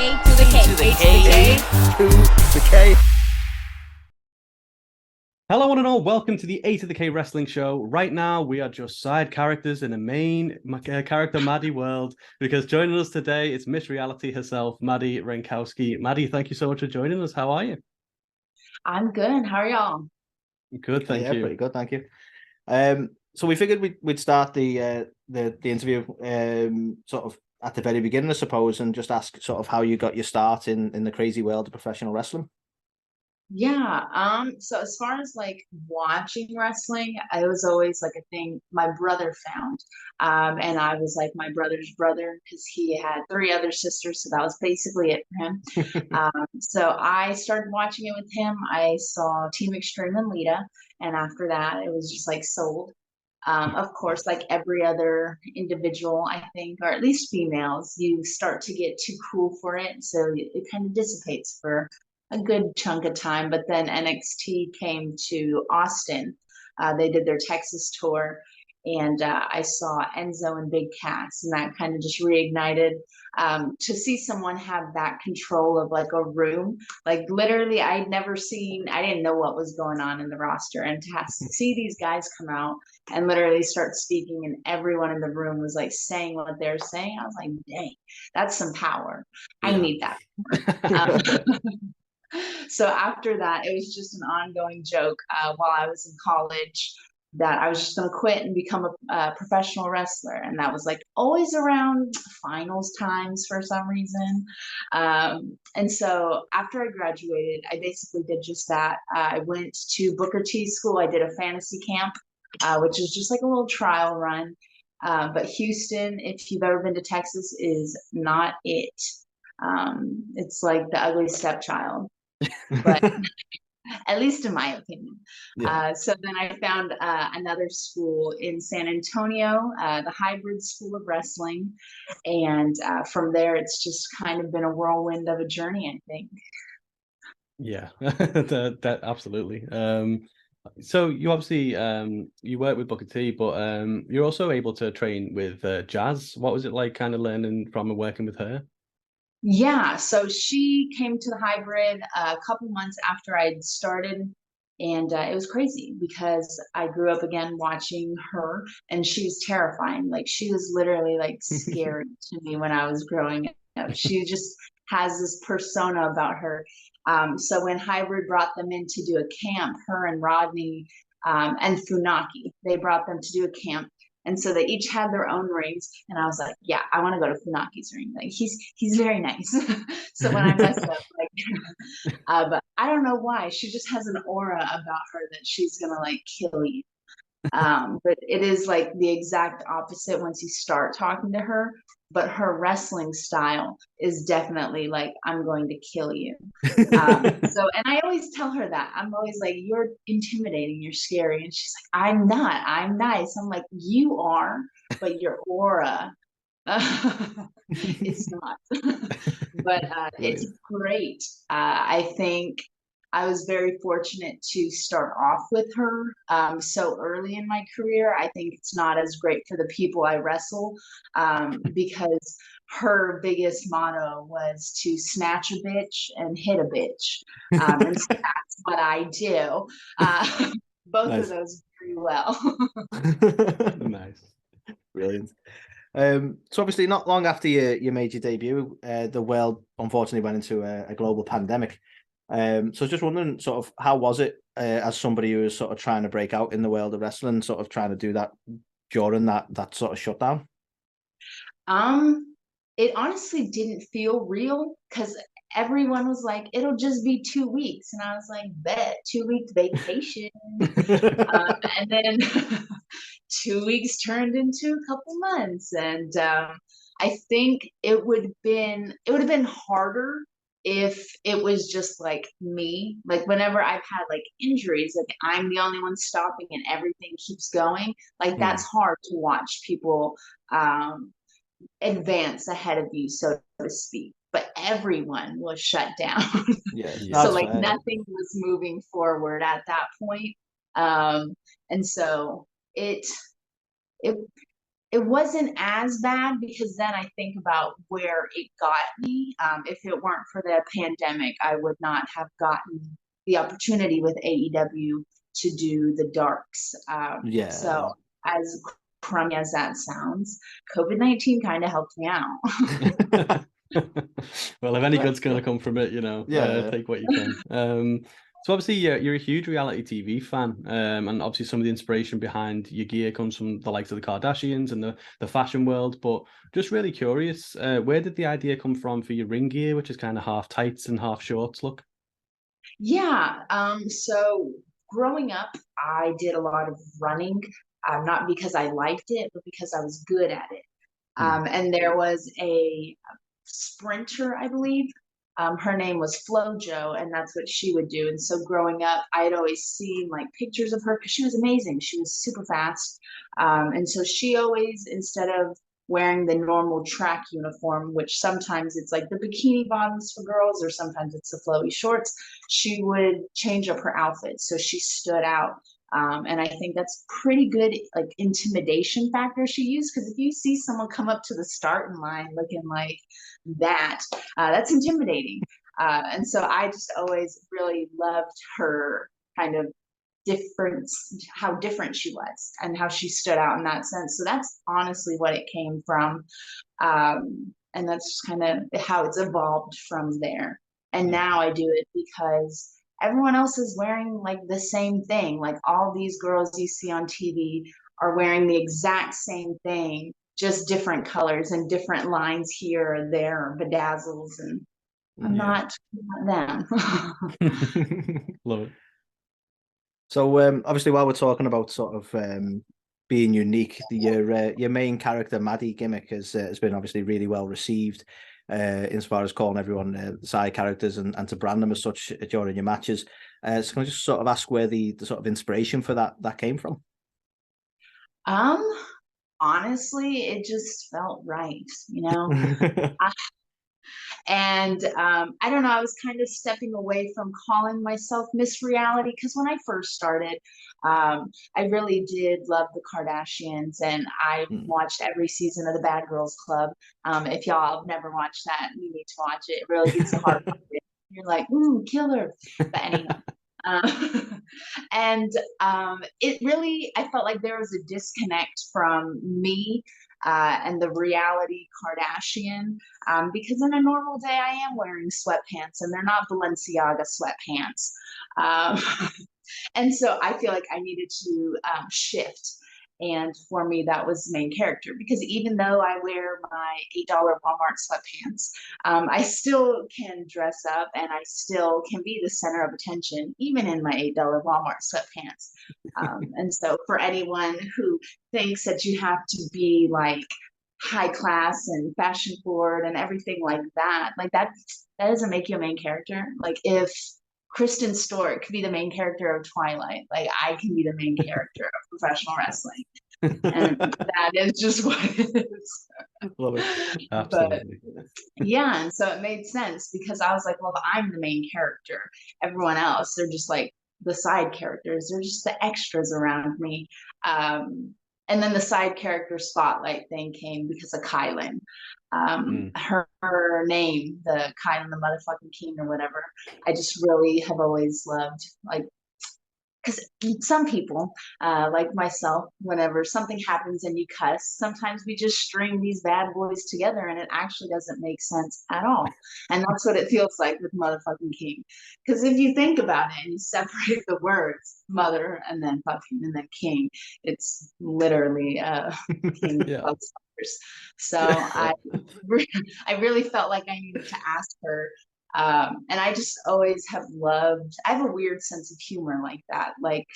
A to the K. To the K. To the K. Hello, one and all. Welcome to the A to the K Wrestling Show. Right now, we are just side characters in a main character, Madi world, because joining us today is Miss Reality herself, Madi Wrenkowski. Madi, thank you so much for joining us. How are you? I'm good. How are y'all? Good, thank you. Pretty good, thank you. So we figured we'd start the interview sort of at the very beginning, I suppose, and just ask sort of how you got your start in the crazy world of professional wrestling. Yeah. So as far as like watching wrestling, it was always like a thing my brother found. And I was like my brother's brother because he had 3 other sisters, so that was basically it for him. So I started watching it with him. I saw Team Extreme and Lita, and after that, it was just like sold. Of course, like every other individual, I think, or at least females, you start to get too cool for it, so it kind of dissipates for a good chunk of time. But then NXT came to Austin. They did their Texas tour, and I saw Enzo and Big Cass, and that kind of just reignited. To see someone have that control of like a room, like literally, I didn't know what was going on in the roster, and to see these guys come out and literally start speaking, and everyone in the room was like saying what they're saying, I was like, dang, that's some power. I need that. So after that, it was just an ongoing joke while I was in college that I was just going to quit and become a professional wrestler. And that was like always around finals times for some reason. And so after I graduated, I basically did just that. I went to Booker T school. I did a fantasy camp, which is just like a little trial run. But Houston, if you've ever been to Texas, is not it. It's like the ugly stepchild. But at least in my opinion. Yeah. So then I found another school in San Antonio, the Hybrid School of Wrestling. And from there, it's just kind of been a whirlwind of a journey, I think. Yeah, that absolutely. So you obviously you work with Booker T, but you're also able to train with Jazz. What was it like kind of learning from and working with her? Yeah, so she came to the hybrid a couple months after I'd started, and it was crazy because I grew up again watching her, and she was terrifying. Like she was literally like scary to me when I was growing up. She just has this persona about her. So when hybrid brought them in to do a camp, her and Rodney and Funaki, they brought them to do a camp. And so they each had their own rings, and I was like, "Yeah, I want to go to Funaki's ring. Like he's very nice." So when I messed up, like, but I don't know why. She just has an aura about her that she's gonna like kill you. But it is like the exact opposite once you start talking to her. But her wrestling style is definitely like, I'm going to kill you. And I always tell her that. I'm always like, you're intimidating, you're scary. And she's like, I'm not, I'm nice. I'm like, you are, but your aura, it's not. But it's great. I think I was very fortunate to start off with her so early in my career. I think it's not as great for the people I wrestle because her biggest motto was to snatch a bitch and hit a bitch. And so that's what I do. Both Nice. of those very well. Nice. Brilliant. So obviously not long after you made your debut, the world unfortunately went into a global pandemic. So just wondering sort of how was it as somebody who was sort of trying to break out in the world of wrestling, sort of trying to do that during that sort of shutdown? It honestly didn't feel real because everyone was like, it'll just be 2 weeks. And I was like, bet 2 week vacation. And then 2 weeks turned into a couple months. And I think it would have been harder if it was just like me. Like whenever I've had like injuries, like I'm the only one stopping and everything keeps going. Like that's hard to watch people advance ahead of you, so to speak. But everyone was shut down. Yeah. So like nothing was moving forward at that point. And so it it wasn't as bad because then I think about where it got me. If it weren't for the pandemic, I would not have gotten the opportunity with AEW to do the darks. So as crummy as that sounds, COVID-19 kind of helped me out. Well, if any good's going to come from it, take what you can. So obviously, you're a huge reality TV fan, and obviously some of the inspiration behind your gear comes from the likes of the Kardashians and the fashion world. But just really curious, where did the idea come from for your ring gear, which is kind of half tights and half shorts look? Yeah. So growing up, I did a lot of running, not because I liked it, but because I was good at it. And there was a sprinter, I believe. Her name was FloJo, and that's what she would do. And so growing up, I had always seen like pictures of her because she was amazing. She was super fast. And so she always, instead of wearing the normal track uniform, which sometimes it's like the bikini bottoms for girls, or sometimes it's the flowy shorts, she would change up her outfit so she stood out. And I think that's pretty good, like intimidation factor she used. Because if you see someone come up to the starting line looking like that, that's intimidating. And so I just always really loved her kind of difference, how different she was and how she stood out in that sense. So that's honestly what it came from. And that's kind of how it's evolved from there. And now I do it because everyone else is wearing like the same thing. Like all these girls you see on TV are wearing the exact same thing, just different colors and different lines here or there, bedazzles, and I'm not them. Love it. So obviously, while we're talking about sort of being unique, your main character, Madi Gimmick, has been obviously really well received as far as calling everyone side characters and to brand them as such during your matches. So can I just sort of ask where the sort of inspiration for that came from? Honestly, it just felt right, And I don't know, I was kind of stepping away from calling myself Miss Reality because when I first started, I really did love the Kardashians, and I watched every season of the Bad Girls Club. If y'all have never watched that, you need to watch it. It really gets the heart pumping. You're like, killer. But anyway. And it really, I felt like there was a disconnect from me and the reality Kardashian, because in a normal day I am wearing sweatpants and they're not Balenciaga sweatpants. And so I feel like I needed to shift. And for me, that was the main character, because even though I wear my $8 Walmart sweatpants, I still can dress up and I still can be the center of attention, even in my $8 Walmart sweatpants. And so for anyone who thinks that you have to be like high class and fashion forward and everything like that doesn't make you a main character. Like if Kristen Stewart could be the main character of Twilight, like I can be the main character of professional wrestling. And that is just what it is. Love it. Absolutely. But yeah, and so it made sense because I was like, well, if I'm the main character, everyone else, they're just like the side characters, they're just the extras around me. And then the side character spotlight thing came because of Kylan. Her name, the Kylan, the motherfucking king or whatever, I just really have always loved, like, because some people, like myself, whenever something happens and you cuss, sometimes we just string these bad boys together and it actually doesn't make sense at all. And that's what it feels like with motherfucking king. Because if you think about it and you separate the words mother and then fucking and then king, it's literally king. Yeah. So I really felt like I needed to ask her. And I just always have loved, I have a weird sense of humor like that. Like,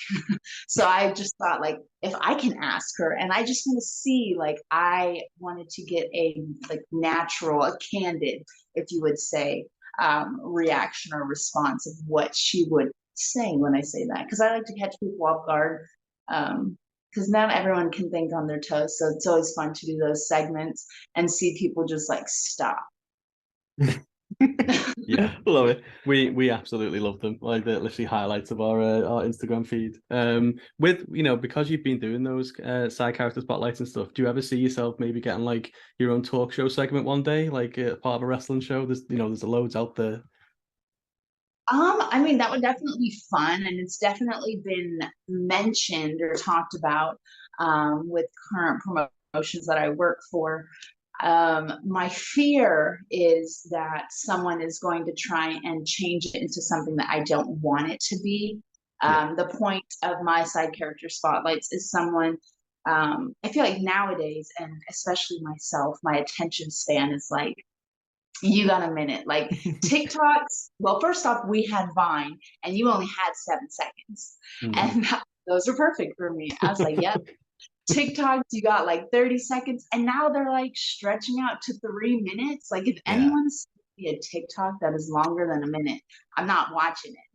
so I just thought, like, if I can ask her, and I just want to see, like, I wanted to get a like natural, a candid, if you would say, reaction or response of what she would say when I say that. Because I like to catch people off guard. Because not everyone can think on their toes. So it's always fun to do those segments and see people just like stop. Yeah, love it. We absolutely love them. Like they're literally highlights of our Instagram feed. With because you've been doing those side character spotlights and stuff, do you ever see yourself maybe getting like your own talk show segment one day, like part of a wrestling show? There's loads out there. I mean, that would definitely be fun, and it's definitely been mentioned or talked about with current promotions that I work for. My fear is that someone is going to try and change it into something that I don't want it to be. The point of my side character spotlights is someone, I feel like nowadays, and especially myself, my attention span is like, you got a minute. Like TikToks, well, first off, we had Vine and you only had 7 seconds. And those are perfect for me. I was like, yep. TikToks, you got like 30 seconds. And now they're like stretching out to 3 minutes. Like if anyone's a TikTok that is longer than a minute, I'm not watching it.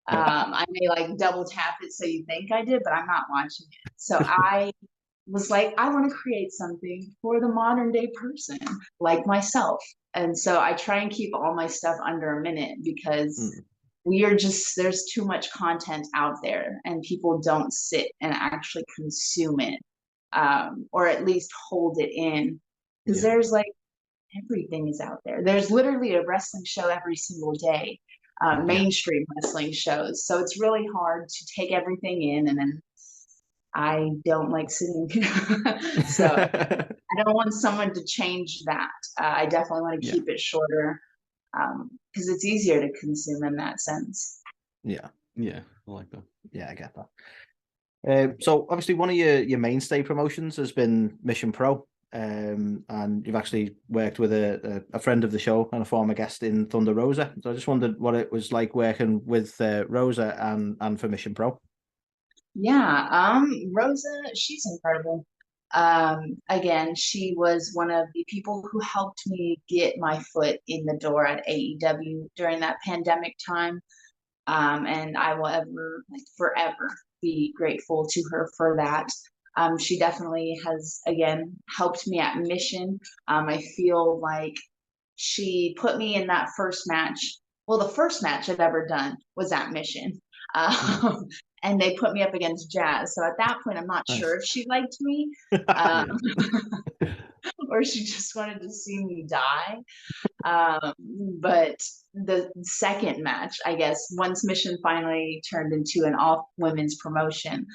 I may like double tap it so you think I did, but I'm not watching it. So I was like, I want to create something for the modern day person like myself. And so I try and keep all my stuff under a minute because there's too much content out there and people don't sit and actually consume it, or at least hold it in. Because there's like, everything is out there. There's literally a wrestling show every single day, mainstream wrestling shows. So it's really hard to take everything in, and then I don't like sitting. So I don't want someone to change that. I definitely want to keep it shorter because it's easier to consume in that sense. Yeah, I like that. Yeah, I get that. So obviously one of your mainstay promotions has been Mission Pro, and you've actually worked with a friend of the show and a former guest in Thunder Rosa. So I just wondered what it was like working with Rosa and for Mission Pro. Yeah, Rosa, she's incredible. Again, she was one of the people who helped me get my foot in the door at AEW during that pandemic time. And I will forever be grateful to her for that. She definitely has, again, helped me at Mission. I feel like she put me in that first match. Well, the first match I've ever done was at Mission. And they put me up against Jazz. So at that point, I'm not sure if she liked me or she just wanted to see me die. But the second match, I guess, once Mission finally turned into an all women's promotion,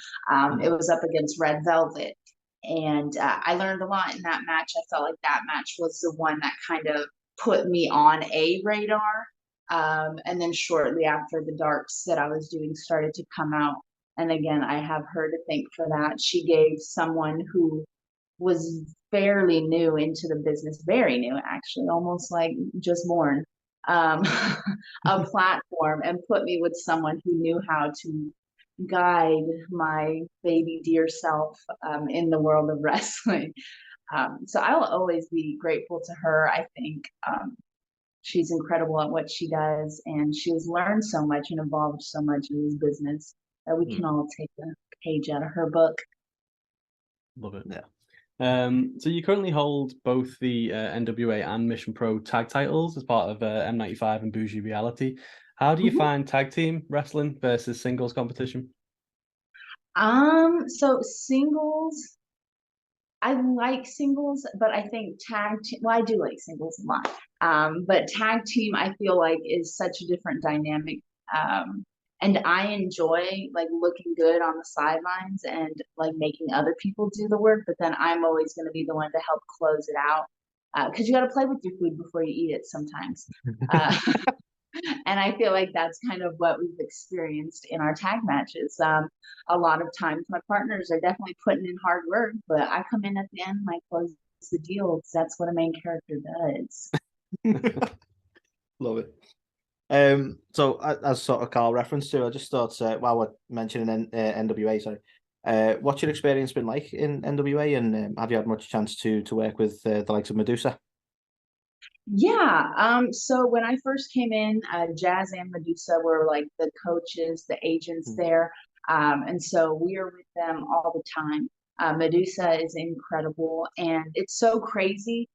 it was up against Red Velvet. And I learned a lot in that match. I felt like that match was the one that kind of put me on a radar. And then shortly after, the darks that I was doing started to come out. And again, I have her to thank for that. She gave someone who was fairly new into the business, very new, actually, almost like just born, a platform, and put me with someone who knew how to guide my baby dear self in the world of wrestling. So I will always be grateful to her. I think she's incredible at what she does, and she has learned so much and evolved so much in this business that we can all take a page out of her book. Love it. So you currently hold both the NWA and Mission Pro tag titles as part of M95 and Bougie Reality. How do you find tag team wrestling versus singles competition? So singles, I like singles, but I think tag team, well, I do like singles a lot. But tag team, I feel like is such a different dynamic. And I enjoy like looking good on the sidelines and like making other people do the work, but then I'm always going to be the one to help close it out. Because you got to play with your food before you eat it sometimes. And I feel like that's kind of what we've experienced in our tag matches. A lot of times my partners are definitely putting in hard work, but I come in at the end and I close the deal because that's what a main character does. Love it. So as sort of Carl referenced to, I just thought while we're mentioning NWA, sorry, what's your experience been like in NWA, and have you had much chance to work with the likes of Madusa? Yeah. So when I first came in, Jazz and Madusa were like the coaches, the agents there. And so we are with them all the time. Madusa is incredible, and it's so crazy.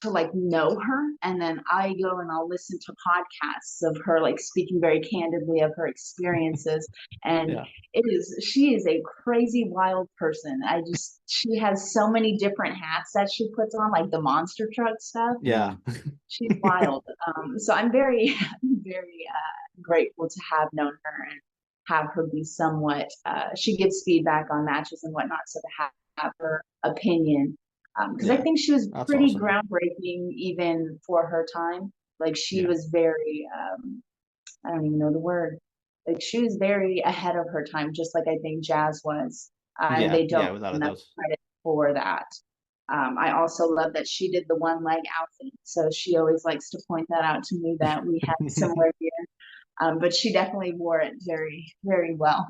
to like know her, and then I go and I'll listen to podcasts of her like speaking very candidly of her experiences, and Yeah. she is a crazy wild person. She has so many different hats that she puts on, like the monster truck stuff. Yeah. She's wild. So I'm very very grateful to have known her and have her be somewhat she gives feedback on matches and whatnot, so to have her opinion, because I think she was pretty awesome. groundbreaking even for her time. Like she was very I don't even know the word. Like she was very ahead of her time, just like I think Jazz was. And they don't without enough credit for that. I also love that she did the one leg outfit. So she always likes to point that out to me that we had similar gear. But she definitely wore it very, very well.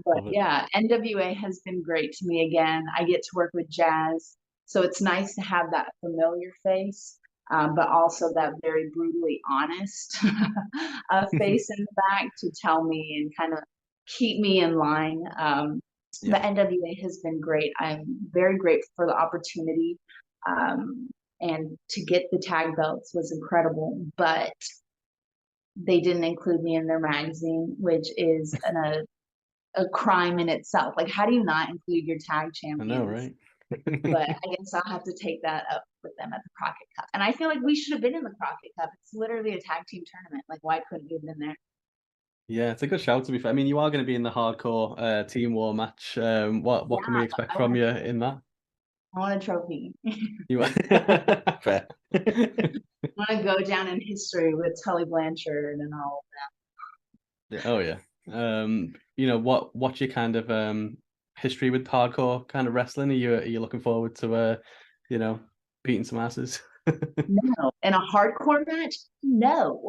But yeah, NWA has been great to me again. I get to work with Jazz, so it's nice to have that familiar face, but also that very brutally honest face in the back to tell me and kind of keep me in line. But NWA has been great. I'm very grateful for the opportunity. And to get the tag belts was incredible, but they didn't include me in their magazine, which is a crime in itself. Like, how do you not include your tag champions? I know, right? But I guess I'll have to take that up with them at the Crockett Cup. And I feel like we should have been in the Crockett Cup. It's literally a tag team tournament. Like, why couldn't we have been there? Yeah, it's a good shout, to be fair. I mean, you are going to be in the hardcore team war match. What can we expect from you in that? I want a trophy. You fair. I want to go down in history with Tully Blanchard and all of that. Oh yeah. What's your kind of history with hardcore kind of wrestling? Are you looking forward to beating some asses? No, in a hardcore match, no.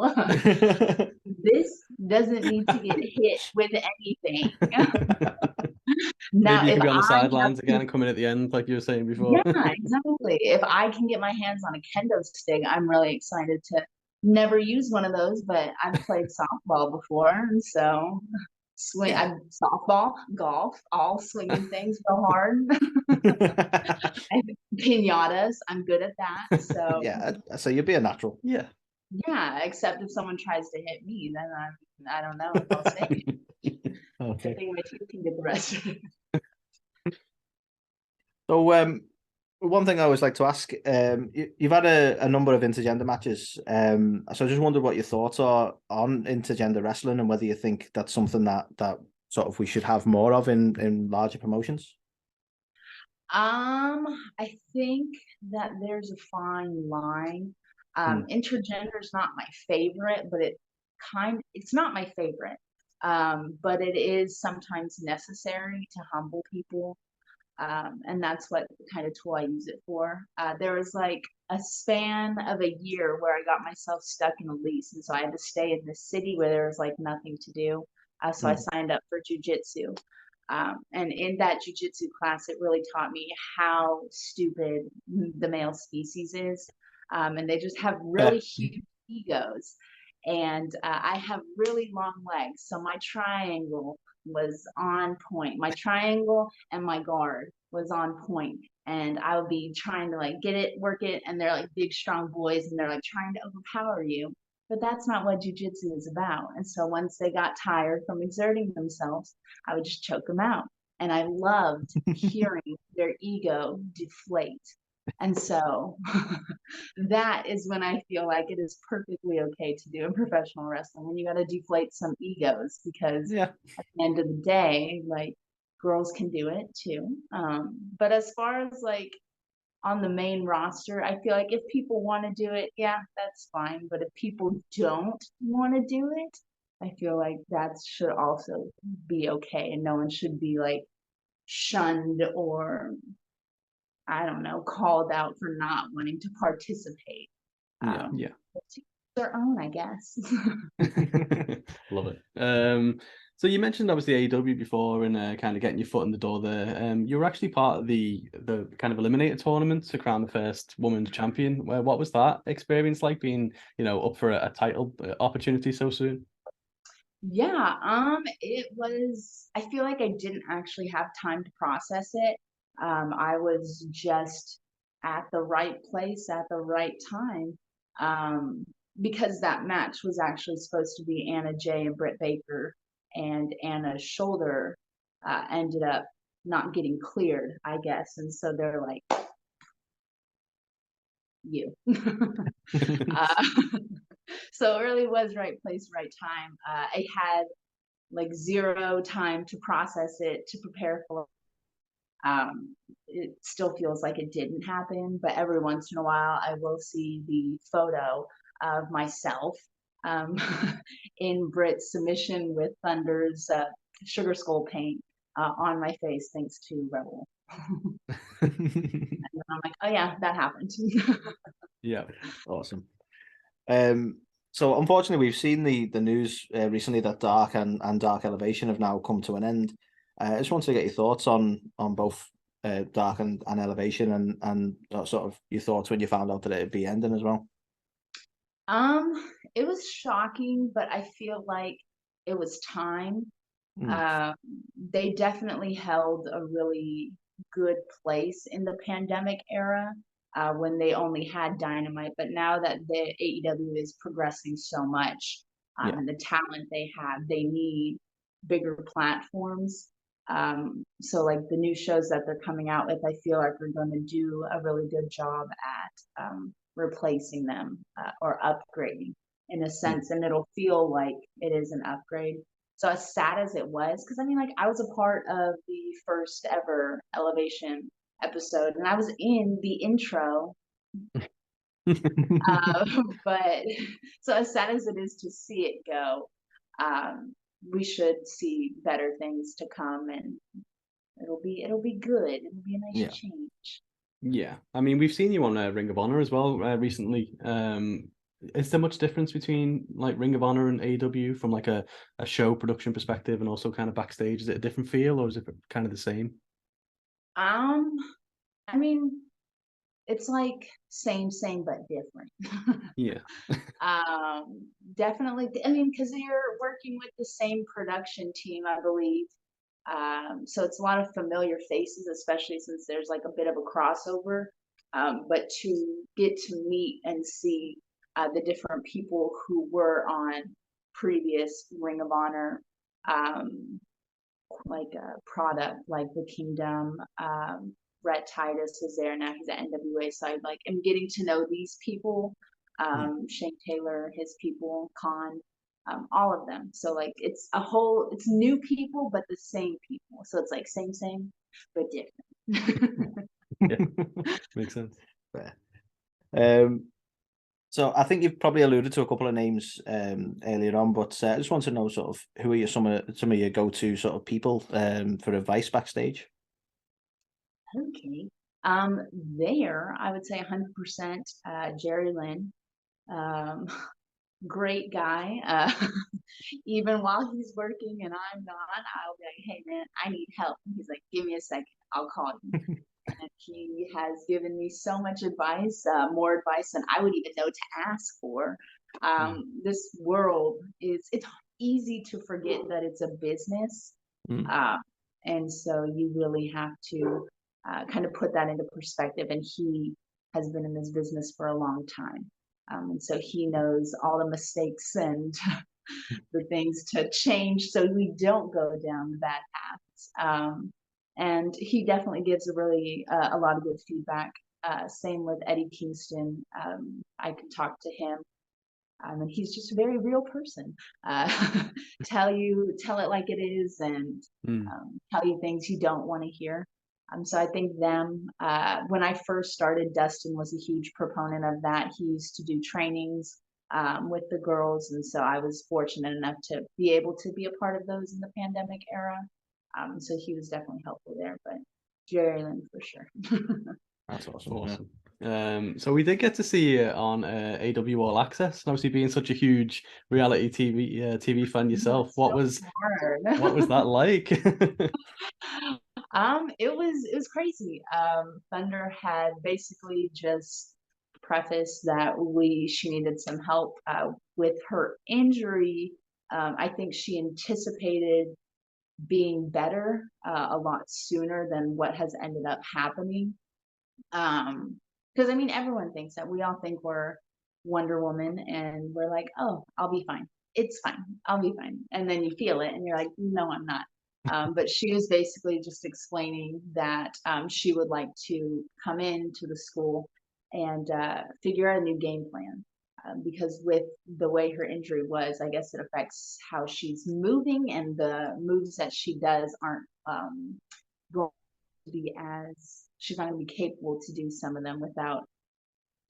This doesn't need to get hit with anything. Maybe you can be on the sidelines again and come in at the end, like you were saying before. Yeah, exactly. If I can get my hands on a kendo stick, I'm really excited to never use one of those, but I've played softball before, and so I'm softball, golf, all swinging things real hard. Pinatas, I'm good at that. So so you'll be a natural. Yeah, except if someone tries to hit me, then I don't know if I'll say it. Okay. I think you can get the rest of it. So one thing I always like to ask, you've had a number of intergender matches. So I just wondered what your thoughts are on intergender wrestling and whether you think that's something that sort of we should have more of in larger promotions. I think that there's a fine line. Intergender is not my favorite, but it's not my favorite. But it is sometimes necessary to humble people. And that's what kind of tool I use it for. There was like a span of a year where I got myself stuck in a lease, and so I had to stay in this city where there was like nothing to do. So I signed up for jujitsu. And in that jujitsu class, it really taught me how stupid the male species is. And they just have really huge egos. And I have really long legs. So my triangle was on point. My triangle and my guard was on point. And I would be trying to like get it, work it. And they're like big, strong boys. And they're like trying to overpower you. But that's not what jujitsu is about. And so once they got tired from exerting themselves, I would just choke them out. And I loved hearing their ego deflate. And so that is when I feel like it is perfectly okay to do in professional wrestling, when you got to deflate some egos, because at the end of the day, like, girls can do it too. But as far as like on the main roster, I feel like if people want to do it, that's fine. But if people don't want to do it, I feel like that should also be okay, and no one should be like shunned or, I don't know, called out for not wanting to participate. Their own, I guess. Love it. So you mentioned obviously AEW before and kind of getting your foot in the door there. You were actually part of the kind of eliminator tournament to crown the first women's champion. What was that experience like, being up for a title opportunity so soon? It was, I feel like I didn't actually have time to process it. I was just at the right place at the right time. Because that match was actually supposed to be Anna Jay and Britt Baker, and Anna's shoulder ended up not getting cleared, I guess. And so they're like, you. uh, so it really was right place, right time. I had like zero time to process it, to prepare for it. It still feels like it didn't happen, but every once in a while I will see the photo of myself in Britt's submission with Thunder's sugar skull paint on my face, thanks to Rebel. And I'm like, oh yeah, that happened. Yeah, awesome. So unfortunately, we've seen the news recently that Dark and Dark Elevation have now come to an end. I just wanted to get your thoughts on both Dark and Elevation, and sort of your thoughts when you found out that it'd be ending as well. It was shocking, but I feel like it was time. They definitely held a really good place in the pandemic era when they only had Dynamite, but now that the AEW is progressing so much, and the talent they have, they need bigger platforms. So like the new shows that they're coming out with, I feel like we're going to do a really good job at replacing them or upgrading in a sense, and it'll feel like it is an upgrade. So as sad as it was, because I mean, like I was a part of the first ever Elevation episode, and I was in the intro. But so as sad as it is to see it go, we should see better things to come, and it'll be good. It'll be a nice change. Yeah, I mean, we've seen you on Ring of Honor as well recently. Is there much difference between like Ring of Honor and AEW from like a show production perspective, and also kind of backstage? Is it a different feel, or is it kind of the same? I mean, it's like same but different. Yeah. Definitely. I mean, because you're working with the same production team, I believe. So it's a lot of familiar faces, especially since there's like a bit of a crossover. But to get to meet and see the different people who were on previous Ring of Honor, like a product like the Kingdom, Rhett Titus was there, now he's at NWA side. Like, I'm getting to know these people, Shane Taylor, his people, Khan, all of them. So like it's new people, but the same people. So it's like same, but different. Yeah, makes sense. So I think you've probably alluded to a couple of names earlier on, but I just want to know sort of who are some of your go-to sort of people for advice backstage? Okay. There, I would say 100% Jerry Lynn. Great guy. Even while he's working and I'm not, I'll be like, hey man, I need help. He's like, give me a second, I'll call you. And he has given me so much advice, more advice than I would even know to ask for. This world it's easy to forget that it's a business. And so you really have to kind of put that into perspective. And he has been in this business for a long time. And so he knows all the mistakes and the things to change so we don't go down the bad paths. And he definitely gives a lot of good feedback. Same with Eddie Kingston. I could talk to him. And he's just a very real person. Tell it like it is, and tell you things you don't want to hear. So I think them, when I first started, Dustin was a huge proponent of that. He used to do trainings with the girls. And so I was fortunate enough to be able to be a part of those in the pandemic era. So he was definitely helpful there, but Jerry Lynn for sure. That's awesome. So we did get to see you on AEW All Access, and obviously being such a huge reality TV fan yourself, what was that like? It was crazy. Thunder had basically just prefaced that she needed some help with her injury. I think she anticipated being better a lot sooner than what has ended up happening. Because I mean, everyone thinks that. We all think we're Wonder Woman, and we're like, oh, I'll be fine. It's fine. I'll be fine. And then you feel it, and you're like, no, I'm not. But she was basically just explaining that she would like to come into the school and figure out a new game plan. Because with the way her injury was, I guess it affects how she's moving, and the moves that she does aren't going to be as, she's not going to be capable to do some of them without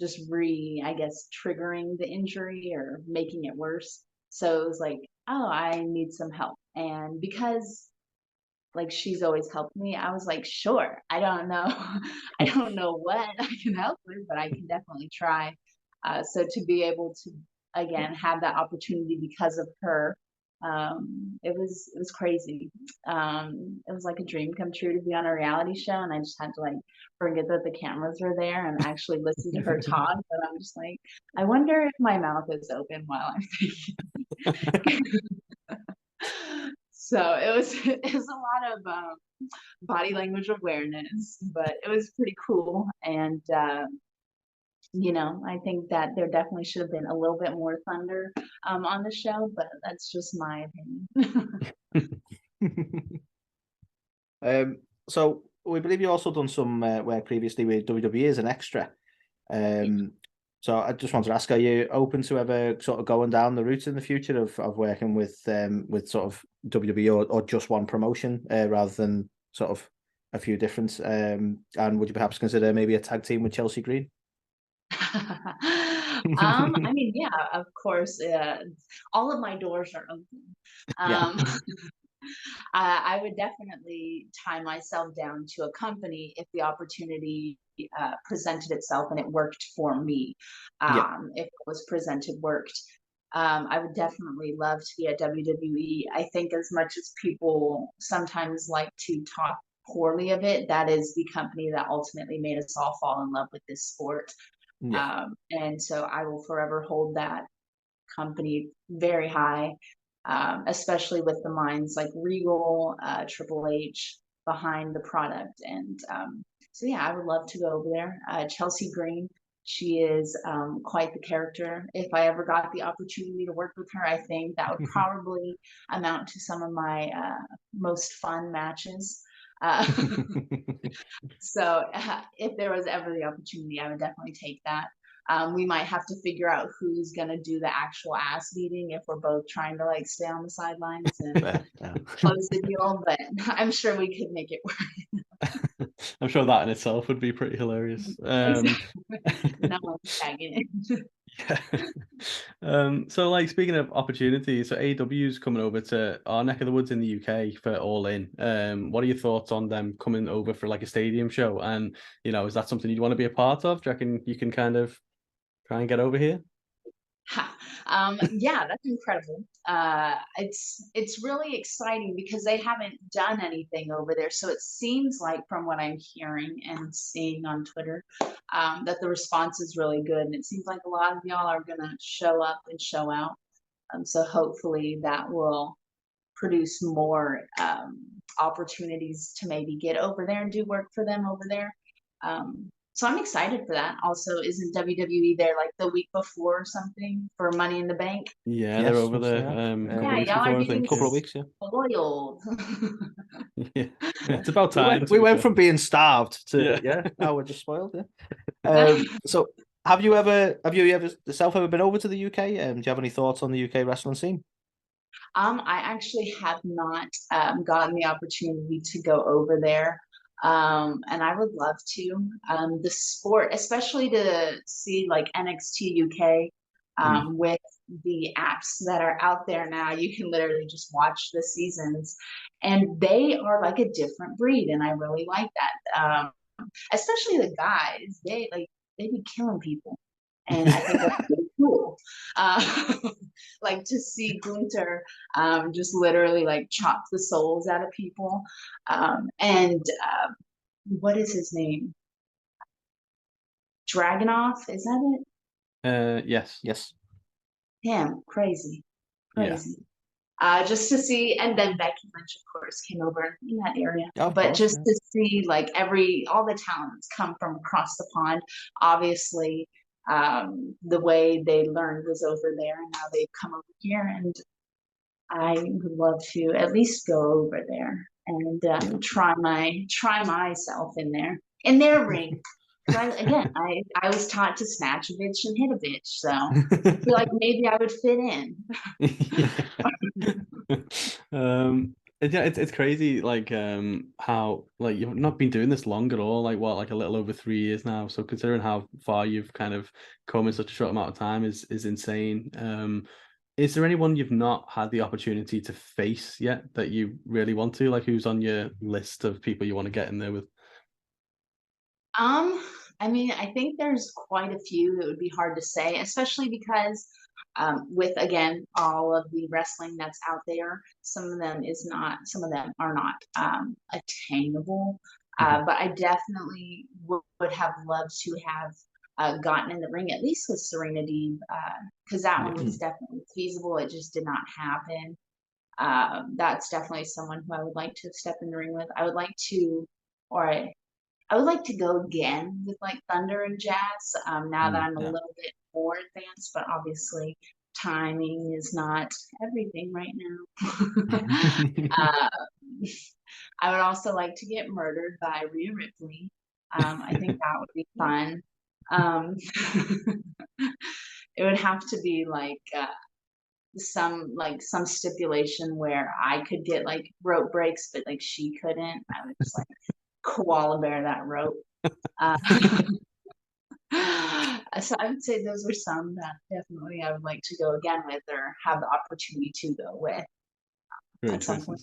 just I guess, triggering the injury or making it worse. So it was like, oh, I need some help. And because like she's always helped me, I was like, sure, I don't know. I don't know what I can help with, but I can definitely try. So to be able to, again, have that opportunity because of her, it was crazy. It was like a dream come true to be on a reality show, and I just had to like forget that the cameras were there and actually listen to her talk. But I'm just like, I wonder if my mouth is open while I'm thinking. So it was a lot of body language awareness, but it was pretty cool. And you know, I think that there definitely should have been a little bit more Thunder on the show, but that's just my opinion. So we believe you also done some work previously with WWE as an extra. So I just wanted to ask, are you open to ever sort of going down the route in the future of working with sort of WWE or just one promotion rather than sort of a few different? And would you perhaps consider maybe a tag team with Chelsea Green? I mean, yeah, of course. All of my doors are open. I would definitely tie myself down to a company if the opportunity presented itself and it worked for me. If it was presented, worked. I would definitely love to be at WWE. I think as much as people sometimes like to talk poorly of it, that is the company that ultimately made us all fall in love with this sport. And so I will forever hold that company very high, especially with the minds like Regal, Triple H behind the product. And so, yeah, I would love to go over there. Chelsea Green, she is quite the character. If I ever got the opportunity to work with her, I think that would probably amount to some of my most fun matches. So if there was ever the opportunity, I would definitely take that. We might have to figure out who's gonna do the actual ass beating if we're both trying to like stay on the sidelines and close the deal, but I'm sure we could make it work. I'm sure that in itself would be pretty hilarious. No one's tagging it. So like speaking of opportunities, so AEW's coming over to our neck of the woods in the UK for All In. What are your thoughts on them coming over for like a stadium show? And you know, is that something you'd want to be a part of? Do you reckon you can kind of try and get over here? Yeah, that's incredible. It's really exciting because they haven't done anything over there. So it seems like from what I'm hearing and seeing on Twitter, that the response is really good. And it seems like a lot of y'all are gonna show up and show out. So hopefully that will produce more opportunities to maybe get over there and do work for them over there. So I'm excited for that. Also, isn't WWE there like the week before or something for Money in the Bank? Yeah, they're over there. A couple of weeks before, I think. Couple of weeks, yeah. Spoiled. Yeah, it's about time. We went from being starved to now we're just spoiled. Yeah. So have you ever yourself ever been over to the UK? Do you have any thoughts on the UK wrestling scene? I actually have not gotten the opportunity to go over there. And I would love to. The sport, especially to see like NXT UK with the apps that are out there now, you can literally just watch the seasons, and they are like a different breed, and I really like that. Especially the guys, they be killing people, and I think that's really cool. Like to see Gunther just literally like chop the souls out of people, and what is his name? Dragonoff, is that it? Yes. Him, crazy. Yeah. just to see, and then Becky Lynch, of course, came over in that area. Yeah, of but course, just yeah. to see like all the talents come from across the pond. Obviously, the way they learned was over there, and now they've come over here, and I would love to at least go over there and try myself in their ring. Because I was taught to snatch a bitch and hit a bitch, so I feel like maybe I would fit in. Yeah, it's crazy, like how like you've not been doing this long at all, like what, like a little over 3 years now. So considering how far you've kind of come in such a short amount of time is insane. Is there anyone you've not had the opportunity to face yet that you really want to? Like, who's on your list of people you want to get in there with? I mean, I think there's quite a few that would be hard to say, especially because with again all of the wrestling that's out there, some of them are not attainable. But I definitely would have loved to have gotten in the ring at least with Serena Deeb, because that one was definitely feasible. It just did not happen. That's definitely someone who I would like to step in the ring with. I would like to go again with like Thunder and Jazz. Now that I'm a little bit more advanced, but obviously timing is not everything right now. I would also like to get murdered by Rhea Ripley. I think that would be fun. It would have to be like some stipulation where I could get like rope breaks, but like she couldn't. I would just like koala bear that rope. So I would say those are some that definitely I would like to go again with or have the opportunity to go with Great at some point.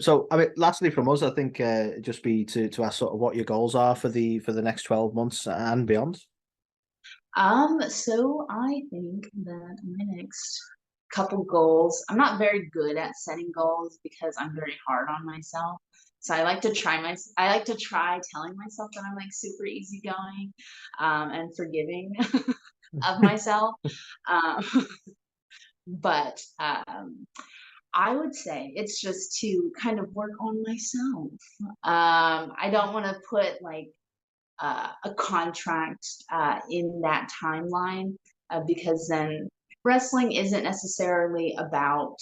So I mean, lastly from us, I think just be to ask sort of what your goals are for the next 12 months and beyond. So I think that my next couple goals, I'm not very good at setting goals because I'm very hard on myself. So I like to try telling myself that I'm like super easygoing and forgiving of myself. Um, but I would say it's just to kind of work on myself. I don't want to put like a contract in that timeline because then wrestling isn't necessarily about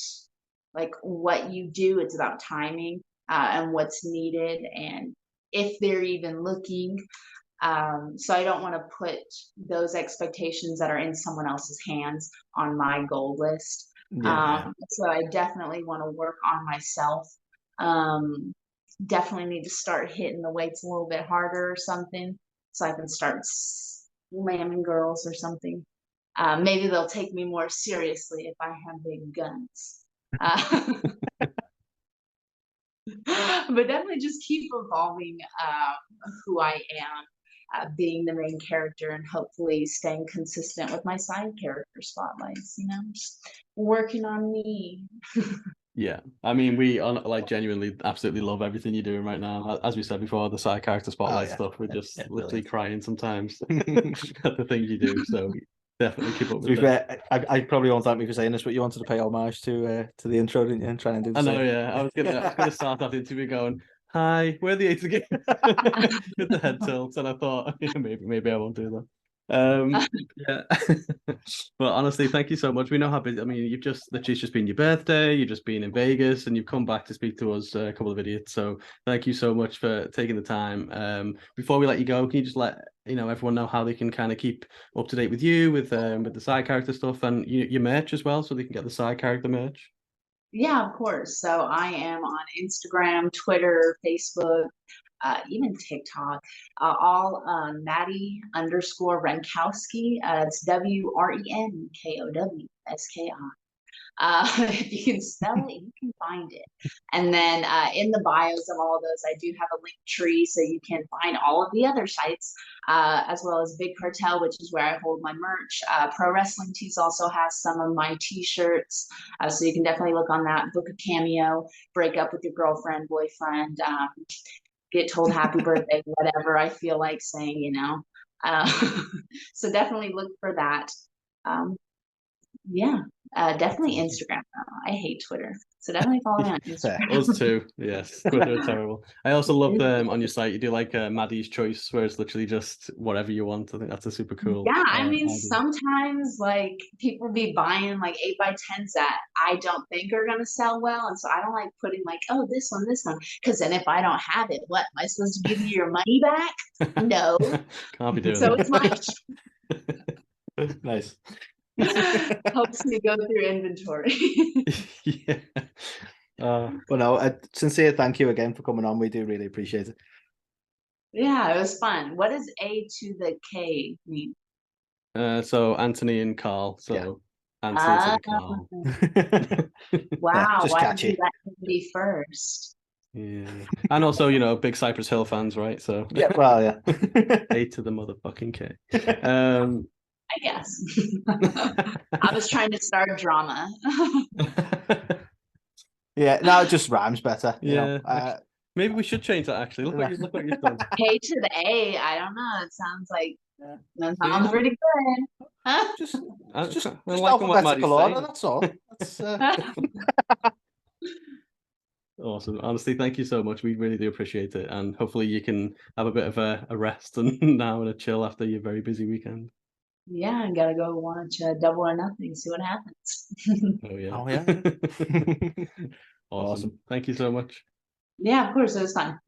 like what you do, it's about timing and what's needed and if they're even looking. So I don't want to put those expectations that are in someone else's hands on my goal list. So I definitely want to work on myself. Definitely need to start hitting the weights a little bit harder or something so I can start slamming girls or something. Maybe they'll take me more seriously if I have big guns. But definitely just keep evolving who I am, being the main character and hopefully staying consistent with my side character spotlights, just working on me. Yeah, I mean, we like genuinely absolutely love everything you're doing right now. As we said before, the side character spotlight stuff, we're just literally crying sometimes at the things you do. So definitely keep up with it. I probably won't thank me for saying this, but you wanted to pay homage to the intro, didn't you? And try and do the same. I know, yeah. I was gonna start that interview going, "Hi, we're the 8th again," with the head tilt, and I thought, yeah, maybe I won't do that. Yeah. But honestly, thank you so much. We know how busy. I mean, it's just been your birthday, you've just been in Vegas, and you've come back to speak to us, a couple of idiots. So thank you so much for taking the time. Before we let you go, can you just let everyone know how they can kind of keep up to date with you with the side character stuff and your merch as well, so they can get the side character merch? Yeah, of course. So I am on Instagram, Twitter, Facebook, even TikTok, all Madi_Wrenkowski. It's WRENKOWSKI. If you can spell it, you can find it. And then in the bios of all of those, I do have a link tree so you can find all of the other sites, as well as Big Cartel, which is where I hold my merch. Pro Wrestling Tees also has some of my t-shirts, so you can definitely look on that. Book a cameo, break up with your girlfriend, boyfriend, get told happy birthday, whatever I feel like saying, So definitely look for that. Yeah, definitely Instagram though. I hate Twitter, so definitely follow me on Instagram. Us too. Yes, Twitter are terrible. I also love on your site you do like Maddie's Choice, where it's literally just whatever you want. I think that's a super cool. Yeah, I mean, idea. sometimes like people be buying like 8x10s that I don't think are gonna sell well, and so I don't like putting like, oh, this one, because then if I don't have it, what am I supposed to give you your money back? No, can't be doing so that. it's much. Nice. Helps me go through inventory. Yeah. But no, a sincere thank you again for coming on. We do really appreciate it. Yeah, it was fun. What does A to the K mean? So Anthony and Carl. So Anthony to the Carl. Wow, Yeah, just why catchy. did you let me first? Yeah, and also big Cypress Hill fans, right? So yeah, well, yeah. A to the motherfucking K. I guess. I was trying to start drama. Yeah, no, it just rhymes better. Yeah, maybe we should change that. Actually, look what you've done. K to the A. I don't know. It sounds like that sounds Yeah. pretty good. Just I like what Maddie's alphabetical order. saying. That's all. Awesome. Honestly, thank you so much. We really do appreciate it, and hopefully you can have a bit of a rest and now and a chill after your very busy weekend. Yeah, I gotta go watch Double or Nothing. See what happens. Oh yeah. Oh yeah. Awesome. Thank you so much. Yeah, of course, it was fun.